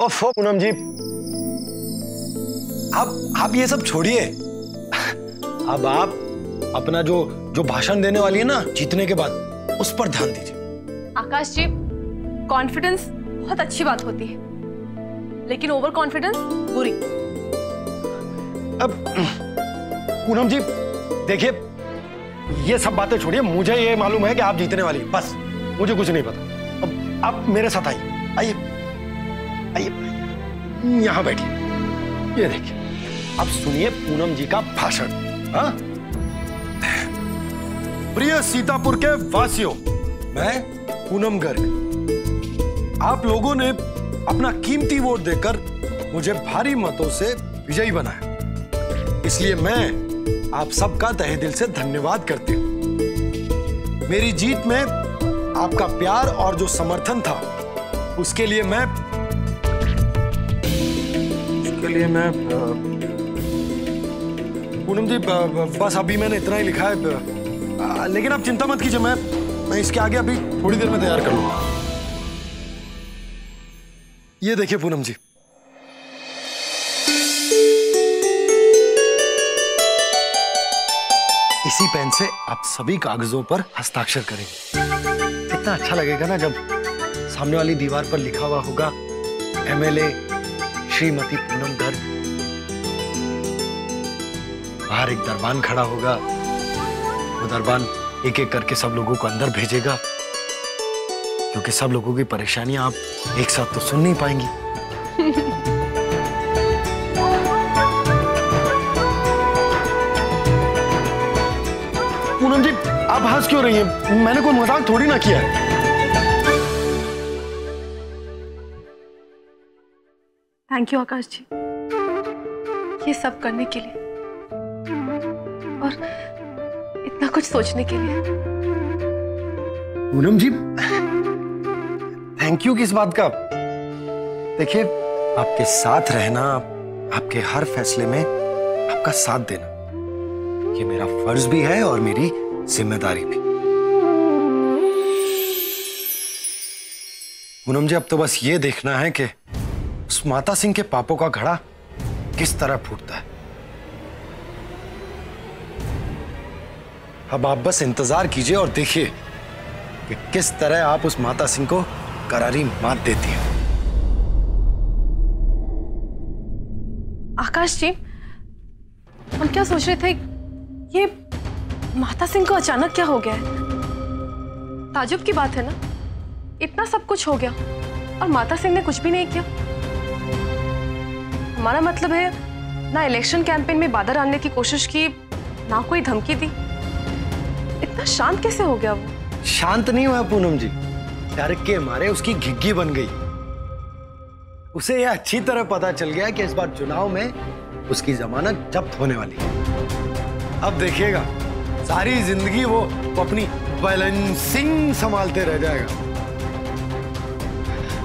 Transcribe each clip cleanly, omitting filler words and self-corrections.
ओफो पूनम जी, आप ये सब छोड़िए। अब आप अपना जो भाषण देने वाली है ना जीतने के बाद, उस पर ध्यान दीजिए। आकाश जी, कॉन्फिडेंस बहुत अच्छी बात होती है, लेकिन ओवर कॉन्फिडेंस बुरी। अब पूनम जी देखिए, ये सब बातें छोड़िए, मुझे ये मालूम है कि आप जीतने वाली, बस मुझे कुछ नहीं पता। अब आप मेरे साथ आइए, आइए आइए, यहां बैठिए। ये देखिए, अब सुनिए पूनम जी का भाषण। हाँ, प्रिय सीतापुर के वासियों, मैं पूनम गर्ग, आप लोगों ने अपना कीमती वोट देकर मुझे भारी मतों से विजयी बनाया, इसलिए मैं आप सबका तहे दिल से धन्यवाद करती हूं। मेरी जीत में आपका प्यार और जो समर्थन था, उसके लिए मैं पूनम जी बस अभी मैंने इतना ही लिखा है, लेकिन आप चिंता मत कीजिए, मैं इसके आगे अभी थोड़ी देर में तैयार कर लूंगा। ये देखिए पूनम जी, इसी पेन से आप सभी कागजों पर हस्ताक्षर करेंगे। कितना अच्छा लगेगा ना जब सामने वाली दीवार पर लिखा हुआ होगा एमएलए श्रीमती पूनम गर्ग। बाहर एक दरबान खड़ा होगा, वो दरबान एक एक करके सब लोगों को अंदर भेजेगा, क्योंकि सब लोगों की परेशानियां आप एक साथ तो सुन नहीं पाएंगी। पूनम जी आप हंस क्यों रही हैं? मैंने कोई मजाक थोड़ी ना किया है। थैंक यू आकाश जी, ये सब करने के लिए और इतना कुछ सोचने के लिए। पूनम जी थैंक यू किस बात का? देखिए, आपके साथ रहना, आपके हर फैसले में आपका साथ देना, ये मेरा फर्ज भी है और मेरी जिम्मेदारी भी। पूनम जी अब तो बस ये देखना है कि उस माता सिंह के पापों का घड़ा किस तरह फूटता है। अब आप बस इंतजार कीजिए और देखिए कि किस तरह आप उस माता सिंह को करारी मात देती हैं। आकाश जी, हम क्या सोच रहे थे, ये माता सिंह को अचानक क्या हो गया है? ताजुब की बात है ना, इतना सब कुछ हो गया और माता सिंह ने कुछ भी नहीं किया। हमारा मतलब है ना इलेक्शन कैंपेन में बाधा डालने की कोशिश की, ना कोई धमकी दी। इतना शांत कैसे हो गया वो? शांत नहीं हुआ पूनम जी, डर के मारे उसकी घिग्गी बन गई। उसे यह अच्छी तरह पता चल गया कि इस बार चुनाव में उसकी जमानत जब्त होने वाली है। अब देखिएगा, सारी जिंदगी वो अपनी बैलेंसिंग संभालते रह जाएगा।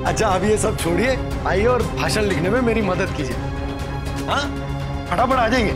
अच्छा अब ये सब छोड़िए, आइए और भाषण लिखने में मेरी मदद कीजिए। हाँ, फटाफट आ जाएंगे।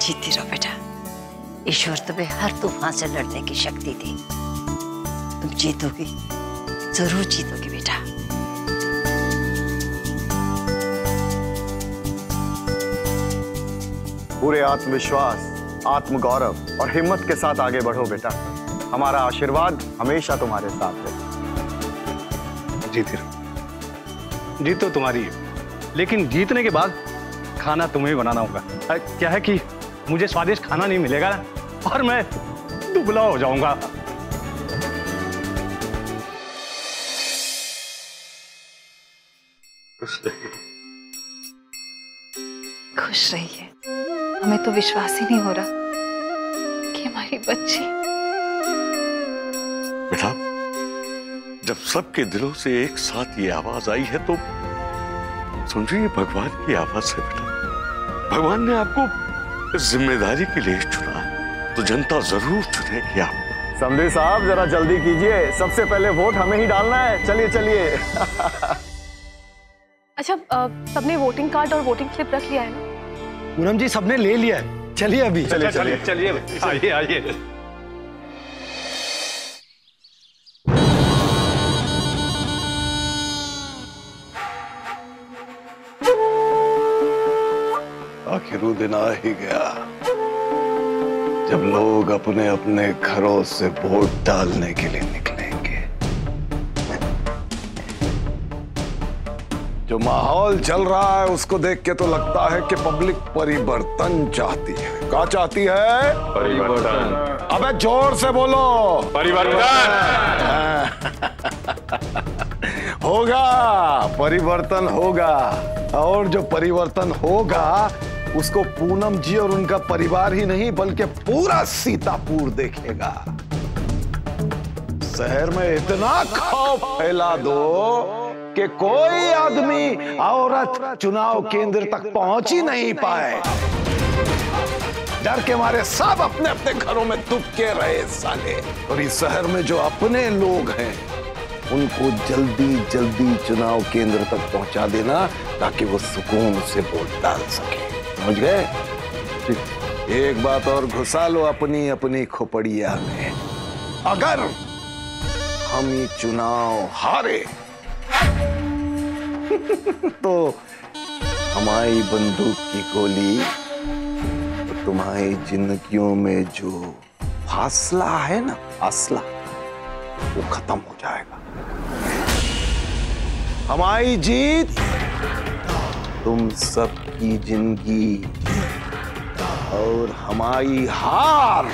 जीती रहो बेटा, ईश्वर तुम्हें हर तूफान से लड़ने की शक्ति दी। तुम जीतोगी, जरूर जीतोगी बेटा। पूरे आत्मविश्वास, आत्मगौरव और हिम्मत के साथ आगे बढ़ो बेटा। हमारा आशीर्वाद हमेशा तुम्हारे साथ है। जीती रहो। जीत तो तुम्हारी है, लेकिन जीतने के बाद खाना तुम्हें बनाना होगा। क्या है कि मुझे स्वादिष्ट खाना नहीं मिलेगा और मैं दुबला हो जाऊंगा। खुश रहिए। हमें तो विश्वास ही नहीं हो रहा कि हमारी बच्ची। बेटा, जब सबके दिलों से एक साथ ये आवाज आई है तो समझिए भगवान की आवाज है बेटा। भगवान ने आपको इस जिम्मेदारी के लिए चुना है तो जनता जरूर चुनेगी आपको। समधी साहब जरा जल्दी कीजिए, सबसे पहले वोट हमें ही डालना है। चलिए चलिए। अच्छा, सबने वोटिंग कार्ड और वोटिंग स्लिप रख लिया है ना? पूनम जी सबने ले लिया है, चलिए अभी। चलिए चलिए चलिए आइए आइए। आखिर वो दिन आ ही गया जब लोग अपने अपने घरों से वोट डालने के लिए निकलेंगे। जो माहौल चल रहा है उसको देख के तो लगता है कि पब्लिक परिवर्तन चाहती है। क्या चाहती है? परिवर्तन। अबे जोर से बोलो। परिवर्तन होगा, परिवर्तन होगा। और जो परिवर्तन होगा उसको पूनम जी और उनका परिवार ही नहीं बल्कि पूरा सीतापुर देखेगा। शहर में इतना खौफ फैला दो कि कोई आदमी औरत चुनाव केंद्र तक पहुंच ही नहीं पाए। डर के मारे सब अपने अपने घरों में दुबके रहे साले। और इस शहर में जो अपने लोग हैं उनको जल्दी जल्दी चुनाव केंद्र तक पहुंचा देना ताकि वो सुकून से वोट डाल सके। समझ गए? एक बात और घुसा लो अपनी अपनी खोपड़िया में। अगर हम ये चुनाव हारे तो हमारी बंदूक की गोली तो तुम्हारी जिंदगियों में जो फासला है ना, फासला, वो खत्म हो जाएगा। हमारी जीत तुम सबकी जिंदगी और हमारी हार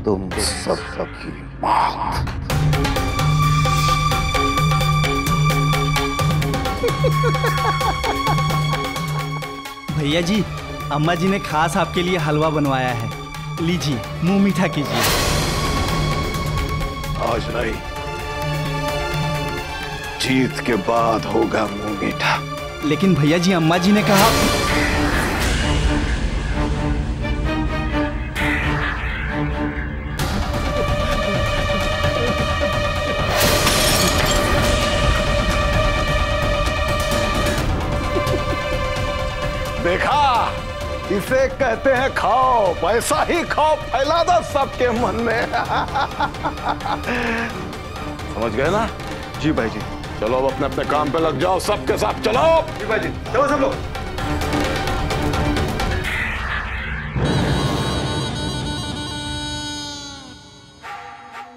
तुम सबकी मौत। भैया जी, अम्मा जी ने खास आपके लिए हलवा बनवाया है, लीजिए मुंह मीठा कीजिए। आज नहीं, जीत के बाद होगा मुंह मीठा। लेकिन भैया जी, अम्मा जी ने कहा। देखा, इसे कहते हैं खौफ। ऐसा ही खौफ फैला दो सबके मन में। समझ गए ना? जी भाई जी। चलो अब अपने अपने काम पे लग जाओ, सबके साथ चलो। जी भाई जी, चलो सब लोग।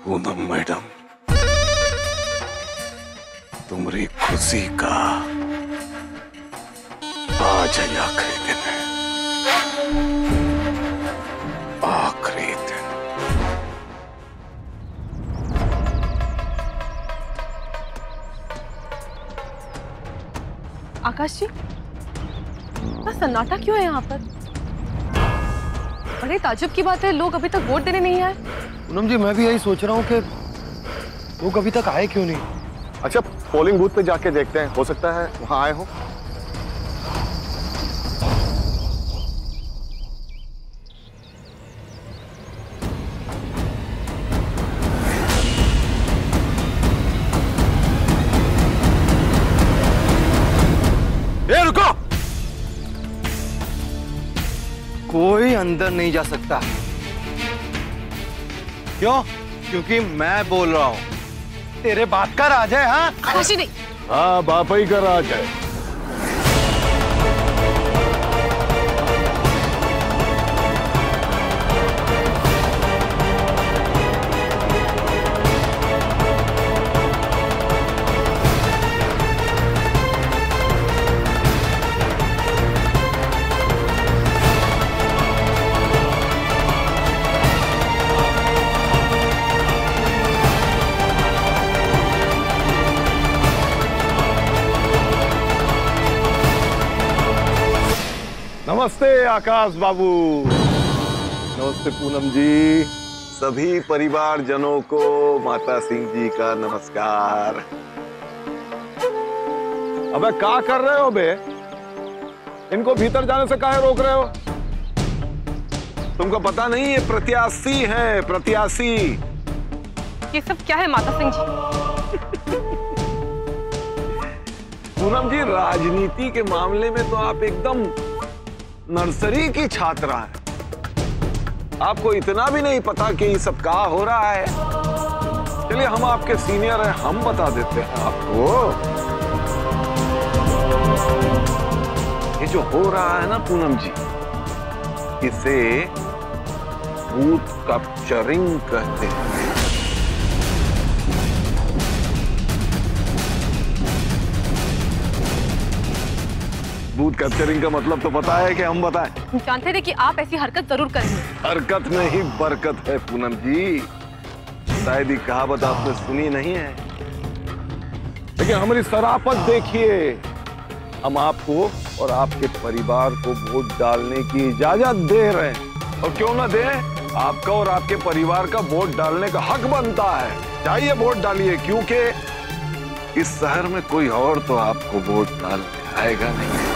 पूनम मैडम, तुम्हारी खुशी का आज है आखिरी दिन है। आखिरी दिन। आकाश जी, इतना सन्नाटा क्यों है यहाँ पर? बड़े ताज्जुब की बात है, लोग अभी तक वोट देने नहीं आए। पूनम जी, मैं भी यही सोच रहा हूँ कि लोग अभी तक आए क्यों नहीं। अच्छा, पोलिंग बूथ पे जाके देखते हैं, हो सकता है वहां आए हो। रुको, कोई अंदर नहीं जा सकता। क्यों? क्योंकि मैं बोल रहा हूं। तेरे बाप का राज है। हाँ आकाश जी नहीं। हाँ, बाप ही का राज है। नमस्ते आकाश बाबू। नमस्ते पूनम जी। सभी परिवारजनों को माता सिंह जी का नमस्कार। अबे क्या कर रहे हो बे? इनको भीतर जाने से काहे रोक रहे हो? तुमको पता नहीं ये प्रत्याशी है, प्रत्याशी। ये सब क्या है माता सिंह जी? पूनम जी, राजनीति के मामले में तो आप एकदम नर्सरी की छात्रा है। आपको इतना भी नहीं पता कि ये सब क्या हो रहा है। चलिए, हम आपके सीनियर हैं, हम बता देते हैं आपको। ये जो हो रहा है ना पूनम जी, इसे बूथ कैप्चरिंग कहते हैं। बूथ कैप्चरिंग का मतलब तो पता है कि हम बताएं? हम जानते थे कि आप ऐसी हरकत जरूर करेंगे। हरकत नहीं, बरकत है पूनम जी। शायद ये कहावत आपने सुनी नहीं है, लेकिन हमारी शराफत देखिए। हम आपको और आपके परिवार को वोट डालने की इजाजत दे रहे हैं। और क्यों ना दें, आपका और आपके परिवार का वोट डालने का हक बनता है। जाइए वोट डालिए, क्योंकि इस शहर में कोई और तो आपको वोट डालने आएगा नहीं।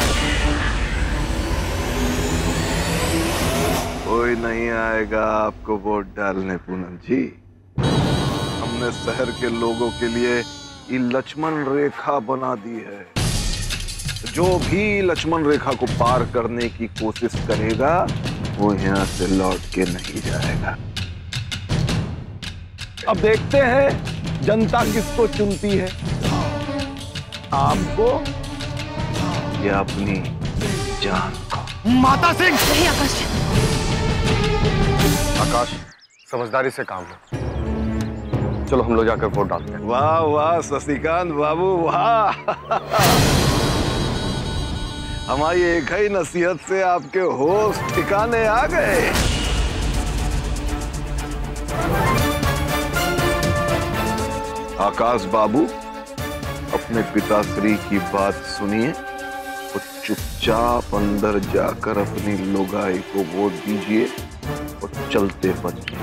कोई नहीं आएगा आपको वोट डालने पूनम जी। हमने शहर के लोगों के लिए ये लक्ष्मण रेखा बना दी है। जो भी लक्ष्मण रेखा को पार करने की कोशिश करेगा वो यहाँ से लौट के नहीं जाएगा। अब देखते हैं जनता किसको चुनती है, आपको या अपनी जान को। माता सिंह! नहीं आकाश जी। आकाश, समझदारी से काम लो। चलो हम लोग जाकर वोट डालते हैं। वाह वाह शशिकांत बाबू, वाह। हमारी एक ही नसीहत से आपके होश ठिकाने आ गए। आकाश बाबू, अपने पिताश्री की बात सुनिए और चुपचाप अंदर जाकर अपनी लुगाई को वोट दीजिए और चलते बचिए।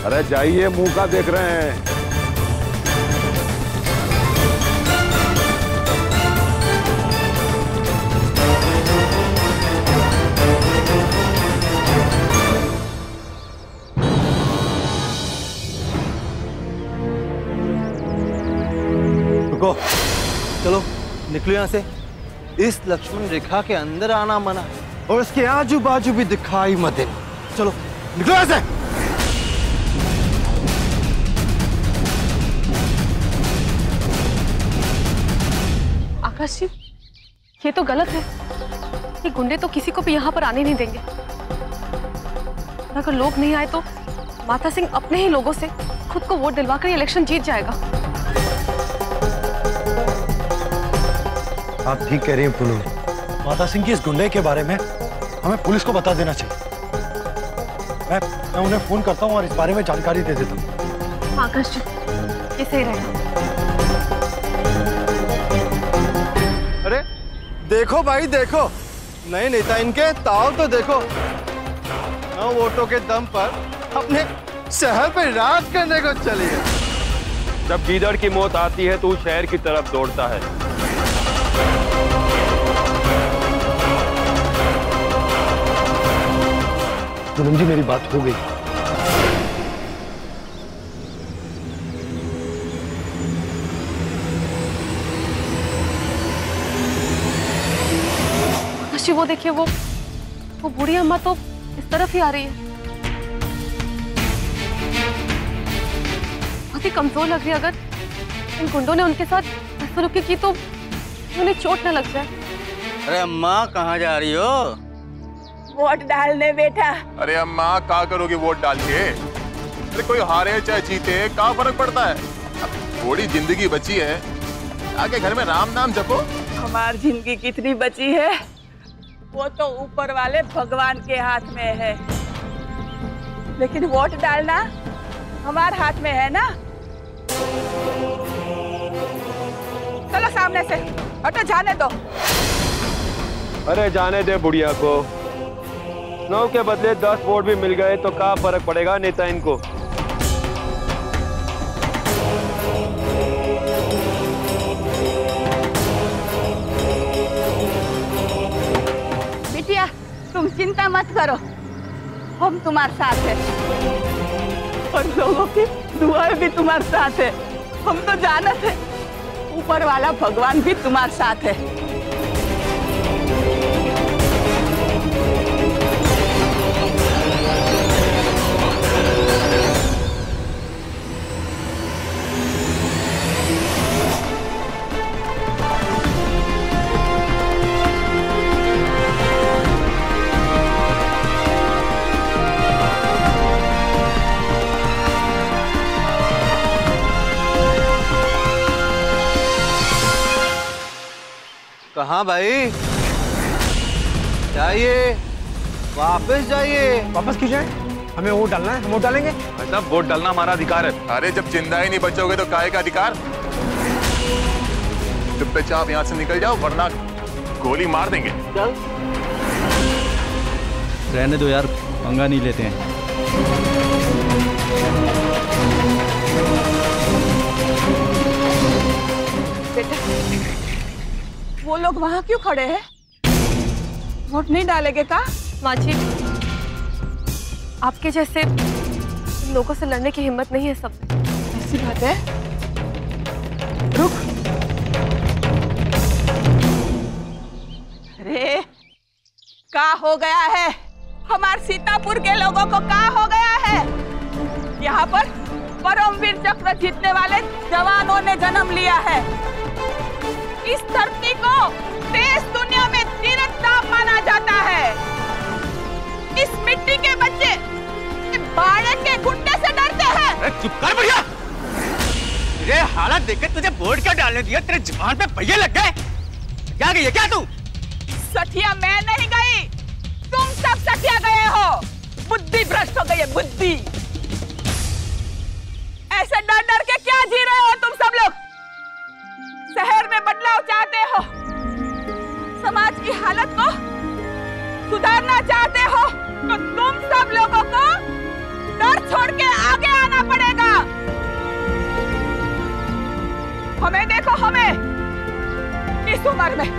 अरे जाइए, मुंह का देख रहे हैं। रुको, चलो निकलो यहाँ से। इस लक्ष्मण रेखा के अंदर आना मना और इसके आजू बाजू भी दिखाई मत देना। चलो निकलो यहाँ से। आकाश जी, ये तो गलत है। ये गुंडे तो किसी को भी यहाँ पर आने नहीं देंगे। और अगर लोग नहीं आए तो माता सिंह अपने ही लोगों से खुद को वोट दिलवाकर इलेक्शन जीत जाएगा। आप ठीक कह रही हैं पूनम। माता सिंह की इस गुंडे के बारे में हमें पुलिस को बता देना चाहिए। मैं उन्हें फोन करता हूँ और इस बारे में जानकारी दे देता हूँ। आकाश जी, ये सही रहेगा। अरे देखो भाई देखो, नए नेता इनके ताव तो देखो। 9 वोटों के दम पर अपने शहर पे राज करने को चली है। जब गीदड़ की मौत आती है तो वो शहर की तरफ दौड़ता है। पूनम जी, मेरी बात हो गई। आकाश जी, वो देखिए, वो बूढ़ी अम्मा तो इस तरफ ही आ रही है। बहुत ही कमजोर लग रही है। अगर इन गुंडों ने उनके साथ बदसलूकी की तो उन्हें चोट न लग जाए। अरे अम्मा, कहाँ जा रही हो? वोट डालने बेटा। अरे अम्मा, क्या करोगे वोट डाल के? अरे कोई हारे चाहे जीते, क्या फर्क पड़ता है? थोड़ी जिंदगी बची है, आगे घर में राम नाम जपो। हमारी जिंदगी कितनी बची है वो तो ऊपर वाले भगवान के हाथ में है, लेकिन वोट डालना हमारे हाथ में है ना। चलो सामने से हटो, जाने दो। अरे जाने दे बुढ़िया को। 9 के बदले 10 वोट भी मिल गए तो क्या फर्क पड़ेगा नेता इनको। चिंता मत करो, हम तुम्हारे साथ हैं और लोगों की दुआएं भी तुम्हारे साथ है। हम तो जानते हैं ऊपर वाला भगवान भी तुम्हारे साथ है। कहाँ भाई? जाइए, वापस जाइए। वापस क्यों जाए? हमें वोट डालना है, हम वोट डालेंगे। मतलब वोट डालना हमारा अधिकार है। अरे जब जिंदा ही नहीं बचोगे तो काहे का अधिकार? चुपचाप यहाँ से निकल जाओ वरना गोली मार देंगे। चल। रहने दो यार, पंगा नहीं लेते हैं। बेटा, वो लोग वहाँ क्यों खड़े हैं? वोट नहीं डालेंगे का? माँ जी, आपके जैसे लोगों से लड़ने की हिम्मत नहीं है सब। ऐसी बात है? रुक। अरे क्या हो गया है? हमारे सीतापुर के लोगों को क्या हो गया है? यहाँ पर परमवीर चक्र जीतने वाले जवानों ने जन्म लिया है। इस धरती को देश दुनिया में तीरथ माना जाता है। इस मिट्टी के बच्चे बाड़े के गुंडे से डरते हैं। अरे चुप कर भैया, तेरे हालत देख तुझे वोट क्या डालने दिया? तेरे जुबान पे पहिए लग गए। क्या गई है क्या तू? सठिया मैं नहीं गई, तुम सब सठिया गए हो। बुद्धि भ्रष्ट हो गई है, बुद्धि। ऐसे डर डर के क्या जी रहे हो तुम सब लोग? शहर में बदलाव चाहते हो, समाज की हालत को सुधारना चाहते हो, तो तुम सब लोगों को डर छोड़ के आगे आना पड़ेगा। हमें देखो, हमें इस उम्र में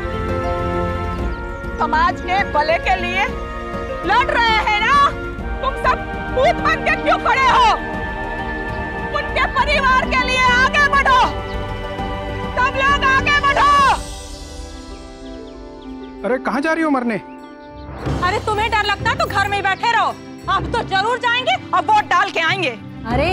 समाज के भले के लिए लड़ रहे हैं ना। तुम सब भूत बन के क्यों खड़े हो? उनके परिवार के लिए आगे बढ़ो, सब लोग आगे बढ़ो। अरे कहाँ जा रही हो मरने? अरे तुम्हें डर लगता है तो घर में ही बैठे रहो। अब तो जरूर जाएंगे और वोट डाल के आएंगे। अरे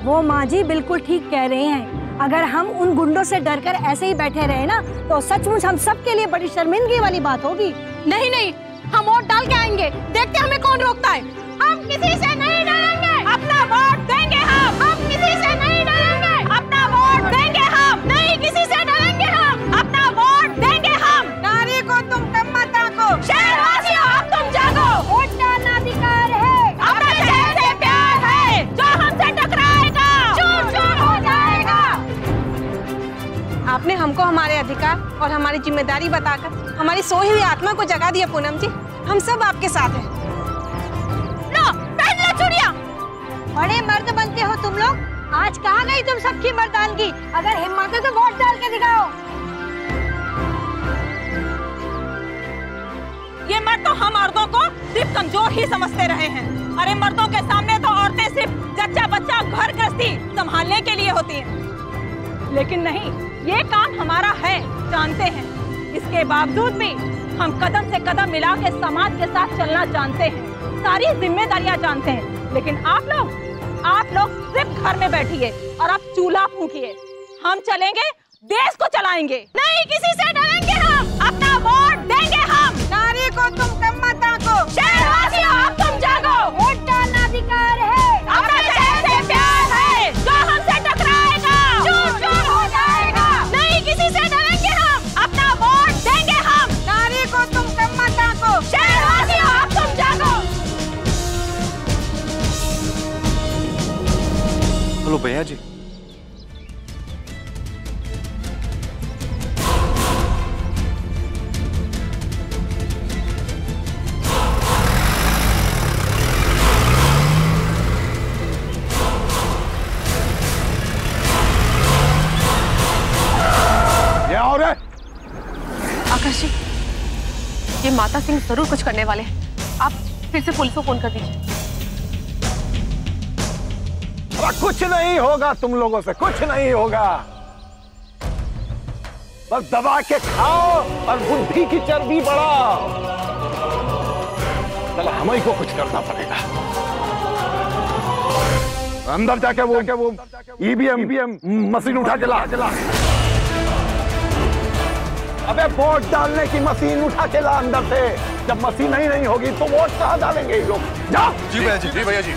वो माँ जी बिल्कुल ठीक कह रहे हैं। अगर हम उन गुंडों से डरकर ऐसे ही बैठे रहे ना तो सचमुच हम सब के लिए बड़ी शर्मिंदगी वाली बात होगी। नहीं नहीं, हम वोट डाल के आएंगे, देखते हमें कौन रोकता है। हम किसी से नहीं डरेंगे, अपना वोट देंगे हम किसी से नहीं डरेंगे, अपना वोट देंगे हम, नहीं किसी से डरेंगे हम, अपना वोट देंगे हम। नारी को तुम कम मत आंको, शहरवासियों अब तुम जागो। वोट डालना अधिकार है, अपने शहर से प्यार है, जो हमसे टकराएगा चूर चूर हो जाएगा। आपने हमको हमारे अधिकार और हमारी जिम्मेदारी बताकर हमारी सोई हुई आत्मा को जगा दिया पूनम जी। हम सब आपके साथ हैं। लो पहन लो चूड़ियां। बड़े मर्द बनते हो तुम लोग। आज कहाँ गई तुम सबकी मर्दानगी? अगर हिम्मत है तो वोट डाल के दिखाओ। ये मर्द तो हम मर्दों को सिर्फ कमजोर ही समझते रहे हैं। अरे मर्दों के सामने तो औरतें सिर्फ जच्चा बच्चा घर गृहस्थी संभालने के लिए होती हैं। लेकिन नहीं, ये काम हमारा है, जानते हैं। इसके बावजूद भी हम कदम से कदम मिला के समाज के साथ चलना जानते हैं, सारी जिम्मेदारियां जानते हैं। लेकिन आप लोग सिर्फ घर में बैठिए और आप चूल्हा फूंकिए। हम चलेंगे, देश को चलाएंगे, नहीं किसी से डरेंगे हम, अपना वोट देंगे हम। नारी को तुम कम मत आंको, शहरवासियों अब तुम जागो। वोट डालना अधिकार है, अपने शहर से प्यार है, जो हमसे टकराएगा चूर चूर हो जाएगा, नहीं किसी से डरेंगे हम, अपना वोट देंगे हम। नारी को तुम कम मत आंको, शहरवासियों अब तुम जागो। हेलो भैया जी। आकाश जी, ये माता सिंह जरूर कुछ करने वाले हैं। आप फिर से पुलिस को फोन कर दीजिए। कुछ नहीं होगा, तुम लोगों से कुछ नहीं होगा। बस दबा के खाओ और बुद्धि की चर्बी बढ़ाओ। चलो हमें को कुछ करना पड़ेगा। अंदर जाके वो ईवीएम मशीन उठा के ला। अबे वोट डालने की मशीन उठा के ला अंदर से। जब मशीन ही नहीं होगी तो वोट कहाँ डालेंगे ये लोग? जा। जी भैया जी, जी भैया जी।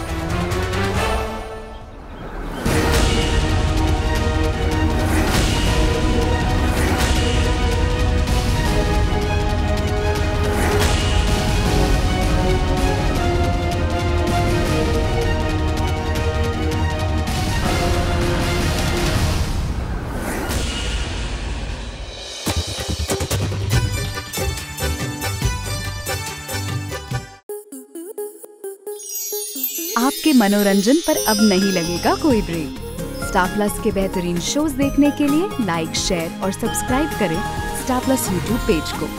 आपके मनोरंजन पर अब नहीं लगेगा कोई ब्रेक। स्टार प्लस के बेहतरीन शोज देखने के लिए लाइक, शेयर और सब्सक्राइब करें स्टार प्लस यूट्यूब पेज को।